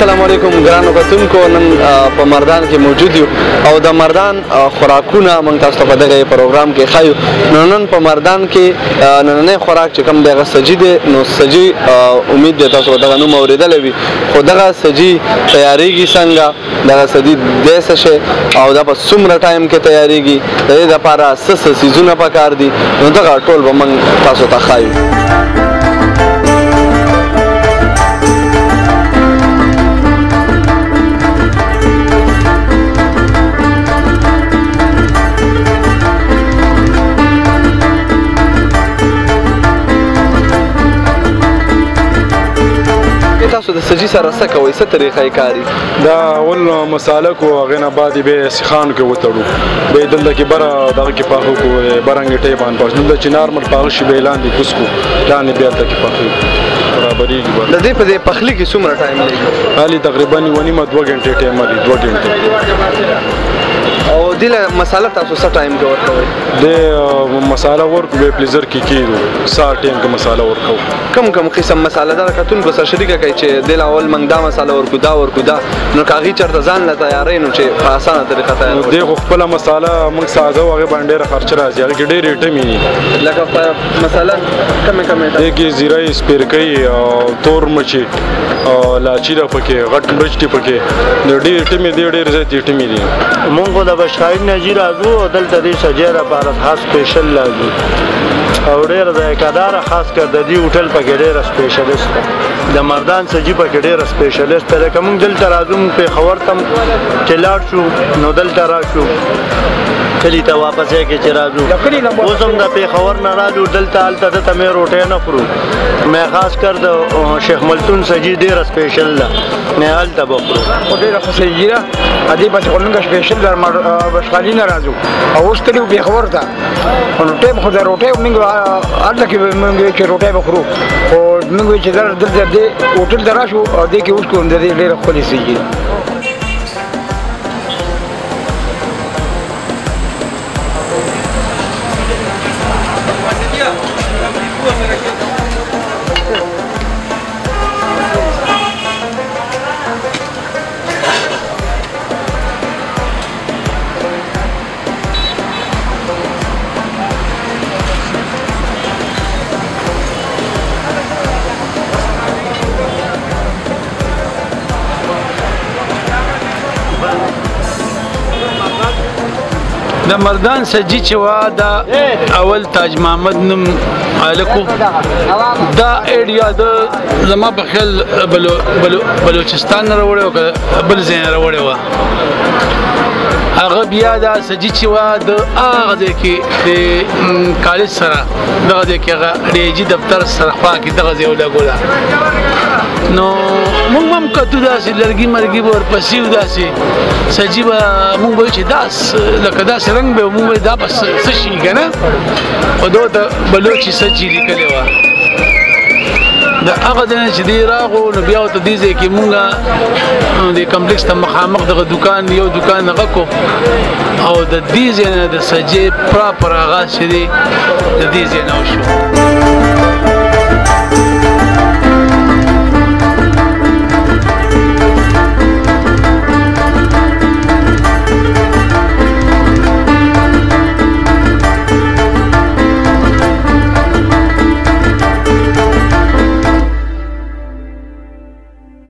السلام علیکم ګرانو کتونکو. نن په مردان کې موجود یو او د مردان خوراکونه موږ تاسو ته په دغه پروګرام کې ښیو. نو نن په مردان کې نننی خوراک چې کوم دغه سجي دی، نو سجي امید دی تاسو دغه نوم اورېدلی وي، خو دغه سجي تیاریږي څنګه، دغه سجي دی څه شی او دا په څومره ټایم کې تیاریږي، د دې دپاره څه څیزونه پکار دي، نو دغه ټول به موږ تاسو ته ښیو. تاسو د سجي سره څه کوئ، څه طریقه یې کاري؟ دا اول مساله کو هغې نه بعد یې بیا سیخانو کې وتړو، بیا یې دلته کې بره دغه کې پاخه کړو، برنګېټۍ باندې پاخه دلته چې نارمل پاخه شي بیا یې لاندې کوز کړو، لاندې بیا هلته کې پاخه برابرېږي. د دې په دې پخلي کې څومره ټایم لګي؟ حالي تقریبا 1.5 2 غنټې ټایم لري، 2 غنټې. او دې له مساله تاسو څه ټایم کې ورکوئ؟ دې مساله ورکو بیا پلیزر کې کېږدو، ساعت ټایم کې مساله ورکوو. کم قسم مساله ده کتونکو سره شریکه کوي چې دې له اول موږ دا مساله ورکو دا ورکو دا، نو که هغې چېرته ځان له تیاروي نو چې په اسانه طریقه تیاروي؟ دې خو خپله مساله موږ ساده وو، هغې باندې ډېره خرچه راځي، هغې کې ډېرې ایټمې دي. لکه په مثلا کمې دې کې زیره، سپیرکۍ او تور مچې او لاچي ده پکې، غټ مرچ دي پکې، ډېرې ایټمې دي، ډېرې زیاتې ایټمې دي. مونږ خو د بشخاري نه جي راځو او دلته دې سجۍ دپاره خاص سپیشل راځو او ډېره ذایقهداره، خاص کر د دې هوټل پکې ډېره سپیشلیست ده، د مردان سجي پکې ډېره سپیشلیست ده. لکه مونږ دلته راځو، مونږ پېښور ته چې لاړ شو نو دلته راشو، کلي ته واپس یې کې چې راځو، اوس هم د پېښور نه رالو دلته، هلته دته مې روټۍ نه خورو، مې خاص کر د شیخ ملتون سجي ډېره سپیشل ده، مې هلته به خورو. خو ډېره ښه سجي ده، دې پسې خو موږ سپیشل د بشخالي نه راځو او اوس تللي پېښور ته، نو ټایم خو د روټۍ موږ هلته کې موږ وایو چې روټۍ به خورو، خو موږ وایو چې دلته دې هوټل ته راشو او دې کې اوس کوم د دې ډېره ښکلې سجي ده. د مردان سجي چې وا دا اول تاج محمد نوم هلکو، دا ایډیا د زما په خیال بلوچستان نه راوړی و که بل ځای نه راوړی وه. هغه بیا دا سجي چې وا د هغه ځای کې د کالج سره دغه ځای کې هغه ډیجي دفتر سره خوا کې دغه ځای ولګوله، نو موږ هم کتو داسې لرګي مرګي به ورپسې و، داسې سجي به موږ به وایو چې لکه داسې رنګ به موږ وایو دا به څه شي که نه، خو دا د بلوچي سجي لیکلې وه. د هغه ځای نه چې دی راغو نو بیا ورته دې ځای کې مونږ د کمپلیکس ته مخامخ دغه دوکان یو دوکان هغه کو او د دې ځای نه د سجي پراپر آغاز چې دی د دې ځای نه وشو.